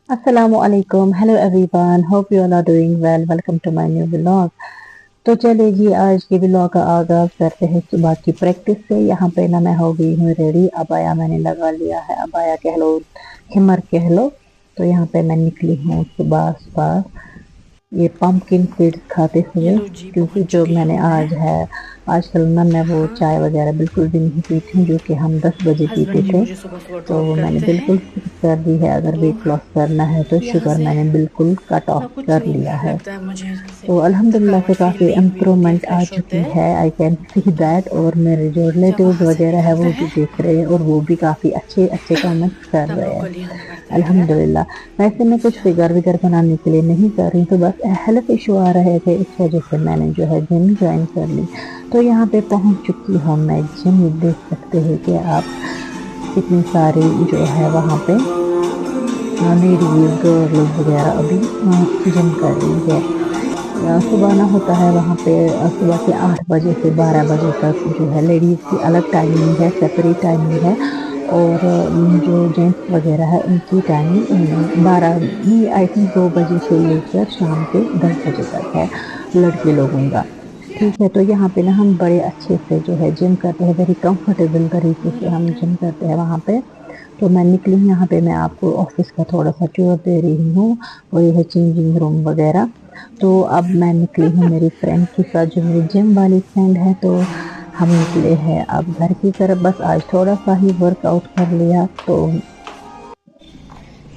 Assalamualaikum. Hello everyone. Hope you all are doing well. Welcome to my new vlog. तो चलिए जी आज के vlog का आगाज करते हैं सुबह की प्रैक्टिस से। यहाँ पे ना मैं हो गई हूँ रेडी। अबाया मैंने लगा लिया है, अबाया कह लो, खिमर कह लो। तो यहाँ पे मैं निकली हूँ सुबह सुबह ये पंपकिन सीड्स खाते ये हुए, लो जी क्योंकि पहुंच जो चुकी मैंने हूँ मैं। आज है आजकल ना मैं वो हाँ, चाय वगैरह बिल्कुल भी नहीं पीती हूँ, जो कि हम 10 बजे पीते हस्बैंड जी थे। मुझे सुबह सुबह तो ड्रॉप मैंने करते हैं। बिल्कुल फिक्स कर दी है, अगर तो वेट लॉस करना है तो यहाँ शुगर से मैंने बिल्कुल कट ऑफ ना कुछ कर नहीं लिया है। लगता है मुझे, जैसे तो अल्हम्दुलिल्लाह से थकावट फील काफ़ी नहीं हुई होती है, इम्प्रूवमेंट आ फ्रेश होते चुकी हैं। है, आई कैन सी तो दैट। और मेरे जो जब रिलेटिव्स वहाँ से वगैरह है निकलते वो भी हैं देख रहे हैं और वो भी काफ़ी अच्छे अच्छे कमेंट्स कर तब रहे हैं, लोकली आना पड़ता है घर। अल्हम्दुलिल्लाह। वैसे मैं कुछ चलो फिगर विगर बनाने के लिए नहीं कर रही, तो बस हेल्थ इशू आ रहे थे, इस वजह से मैंने जो है जिम ज्वाइन कर ली। तो यहाँ पे पहुँच चुकी हूँ मैं जिम। देख सकते हैं कि आप कितनी सारी जो है वहाँ पे लेडीज गर्ल्स वगैरह अभी जिम कर रही है। सुबह ना होता है वहाँ पे सुबह के 8 बजे से 12 बजे तक जो है लेडीज़ की अलग टाइमिंग है, सेपरेट टाइमिंग है। और जो जेंट्स वगैरह है उनकी टाइमिंग 12 नहीं, आई थिंक 2 बजे से लेकर शाम के 10 बजे तक है लड़के लोगों का। ठीक है, तो यहाँ पे ना हम बड़े अच्छे से जो है जिम करते हैं, वेरी कंफर्टेबल तरीके हो से हम जाता है। जिम करते हैं वहाँ पे। तो मैं निकली हूँ, यहाँ पे मैं आपको ऑफिस का थोड़ा सा टूर दे रही हूँ, और ये है चेंजिंग रूम वगैरह। तो अब मैं निकली हूँ मेरी फ्रेंड के साथ, जो मेरी जिम वाली फ्रेंड है। तो हम निकले हैं अब घर की तरफ, बस आज थोड़ा सा ही वर्कआउट कर लिया, तो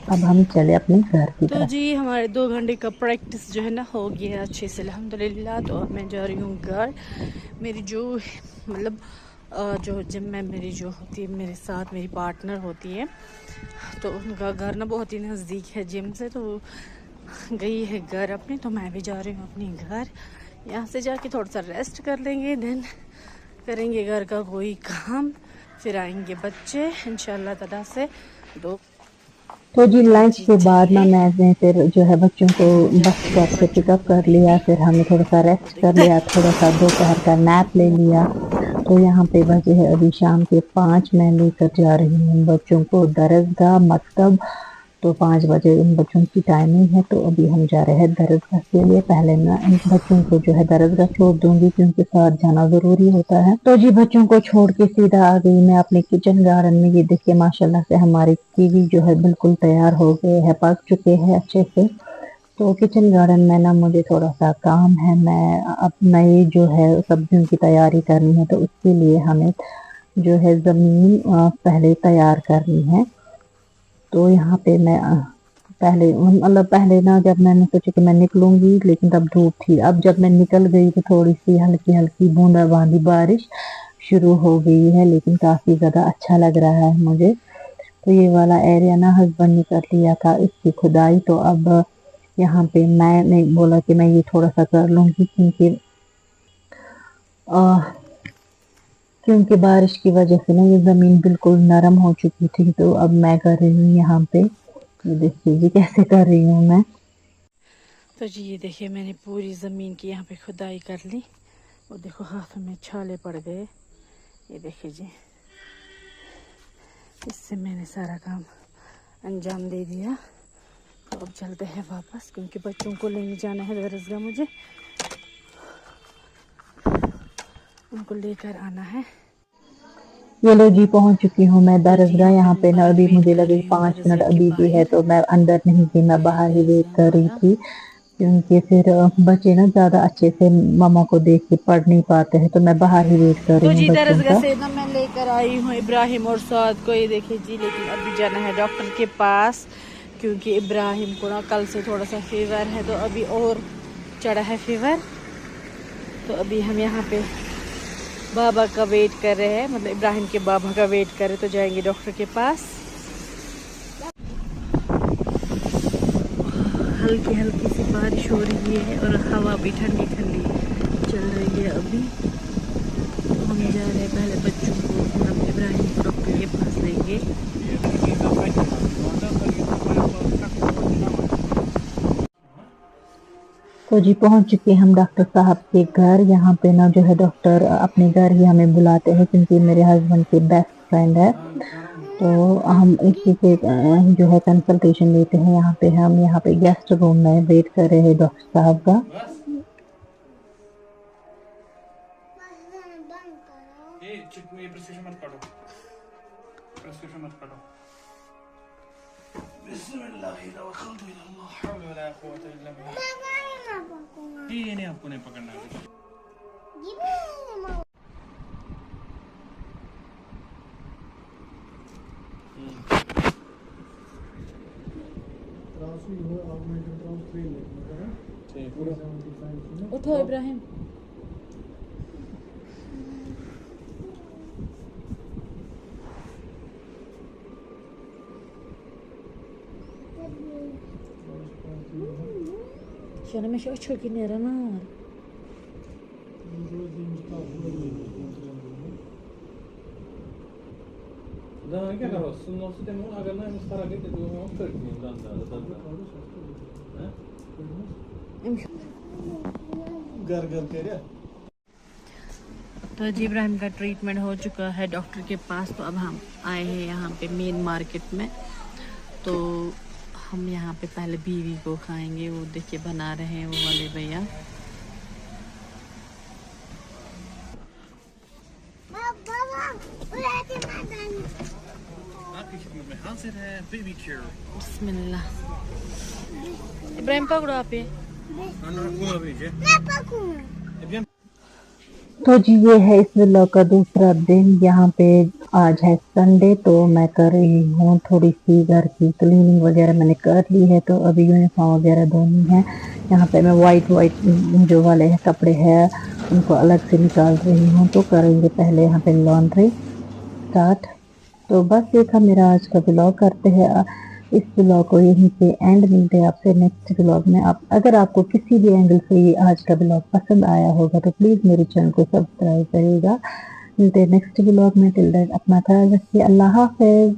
अब हम चले अपने घर की तो तरफ। जी हमारे 2 घंटे का प्रैक्टिस जो है ना हो गया है अच्छे से अल्हम्दुलिल्लाह। तो अब मैं जा रही हूँ घर। मेरी जो मतलब जो जिम में मेरी जो होती है, मेरे साथ मेरी पार्टनर होती है, तो उनका घर ना बहुत ही नज़दीक है जिम से। तो वो गई है घर अपने, तो मैं भी जा रही हूँ अपने घर। यहाँ से जाके थोड़ा सा रेस्ट कर लेंगे, देन करेंगे घर का कोई काम, फिर आएंगे बच्चे इंशाल्लाह ताला से। दो तो जी लंच बच्चे के बाद ना चाहिए मैंने फिर जो है बच्चों को तो बस जाते स्टॉप हैं से बच्चों पिकअप को कर लिया, लेने। फिर हमने थोड़ा सा तो रेस्ट कर देखते लिया, थोड़ा सा दोपहर का नैप ले लिया। तो यहाँ पे बजे है अभी शाम के 5। मैं लेकर जा रही हूँ बच्चों को दरसगाह मकतब। तो 5 बजे इन बच्चों की टाइमिंग है, तो अभी हम जा रहे हैं दरसगाह के लिए। पहले मैं इन बच्चों को जो है दरसगाह छोड़ दूंगी, क्योंकि साथ जाना जरूरी होता है। तो जी बच्चों को छोड़ के सीधा आ गई मैं अपने किचन गार्डन में। ये देखिए माशाल्लाह से हमारे कीवी जो है बिल्कुल तैयार हो गए हैं, पक चुके हैं अच्छे से। तो किचन गार्डन में ना मुझे थोड़ा सा काम है, मैं अब नई जो है सब्जियों की तैयारी करनी है, तो उसके लिए हमें जो है ज़मीन पहले तैयार करनी है। तो यहाँ पे मैं पहले मतलब पहले ना जब मैंने सोचा कि मैं निकलूंगी, लेकिन तब धूप थी। अब जब मैं निकल गई तो थोड़ी सी हल्की हल्की बूंदाबांदी बारिश शुरू हो गई है, लेकिन काफ़ी ज़्यादा अच्छा लग रहा है मुझे। तो ये वाला एरिया ना हस्बैंड ने कर लिया था इसकी खुदाई, तो अब यहाँ पे मैंने बोला कि मैं ये थोड़ा सा कर लूँगी, क्योंकि बारिश की वजह से ना ये ज़मीन बिल्कुल नरम हो चुकी थी। तो अब मैं कर रही हूँ यहाँ पे, ये देखिए जी कैसे कर रही हूँ मैं। तो जी ये देखिए मैंने पूरी ज़मीन की यहाँ पे खुदाई कर ली, और देखो हाथ में छाले पड़ गए। ये देखिए जी, इससे मैंने सारा काम अंजाम दे दिया। तो अब चलते हैं वापस, क्योंकि बच्चों को लेने जाना है दरसगाह, मुझे उनको लेकर आना है। ये लो जी पहुंच चुकी हूँ मैं तो जी दरसगाह। यहाँ पे यहाँ मैं पे ना बाहर अभी वेट मुझे कर लगे रही हूँ 5 मिनट दरसगाह के अभी भी है, बाहर। तो मैं अंदर नहीं थी, मैं तो ये बाहर ही वेट दरसगाह कर रही हमारा। थी। क्योंकि फिर बच्चे ना ज़्यादा अच्छे से मामा को देख के पढ़ नहीं पाते हैं, तो मैं बाहर ही वेट कर रही तो हूँ जी बच्चों दरसगाह का। से ना मैं लेकर आई हूँ इब्राहिम और साद को, ये देखिए जी। लेकिन अभी जाना है डॉक्टर के पास, क्योंकि इब्राहिम को ना कल से थोड़ा सा फीवर है, तो अभी और चढ़ा है फीवर। तो अभी हम यहाँ पे बाबा का वेट कर रहे हैं, मतलब इब्राहिम के बाबा का वेट कर रहे, तो जाएंगे डॉक्टर के पास। हल्की हल्की सी बारिश हो रही है और हवा भी ठंडी ठंडी चल रही है अभी। तो हम जा रहे हैं पहले बच्चों को, फिर हम इब्राहिम को डॉक्टर के पास लेंगे। तो जी पहुंच चुके हम डॉक्टर साहब के घर। यहाँ पे ना जो है डॉक्टर अपने घर ही हमें बुलाते हैं, क्योंकि मेरे हस्बैंड के बेस्ट फ्रेंड है। तो हम इसी से जो है कंसल्टेशन लेते हैं। हम यहाँ पे गेस्ट रूम में वेट कर रहे हैं डॉक्टर साहब का। ये नहीं आपको नहीं पकड़ना है। उठो Ibrahim. Şuna meşe çok inerim ha. Da क्या करो सुनो सुते मुन अगर ना इस तरह के तो वो कर नहीं दांदा दांदा हैं घर घर के रे। तो जी इब्राहिम का ट्रीटमेंट हो चुका है डॉक्टर के पास। तो अब हम आए हैं यहाँ पे मेन मार्केट में। तो हम यहाँ पे पहले बीवी को खाएंगे। वो देखिए बना रहे हैं वो वाले भैया। बिस्मिल्लाह। इब्राहिम पकड़ो आप ये। तो जी ये है इस व्लॉग का दूसरा दिन। यहाँ पे आज है संडे, तो मैं कर रही हूँ थोड़ी सी घर की क्लीनिंग वगैरह मैंने कर ली है। तो अभी यूनिफॉर्म वगैरह धोनी है। यहाँ पे मैं वाइट जो वाले हैं कपड़े हैं उनको अलग से निकाल रही हूँ। तो करेंगे पहले यहाँ पे लॉन्ड्री स्टार्ट। तो बस ये था मेरा आज का व्लॉग। करते हैं इस व्लॉग को यहीं पे एंड। मिलते हैं आपसे नेक्स्ट व्लॉग में। अगर आपको किसी भी एंगल से ये आज का व्लॉग पसंद आया होगा तो प्लीज़ मेरे चैनल को सब्सक्राइब करिएगा। मिलते हैं नेक्स्ट व्लॉग में। टिल देन अपना ख्याल रखिए। अल्लाह हाफ़िज़।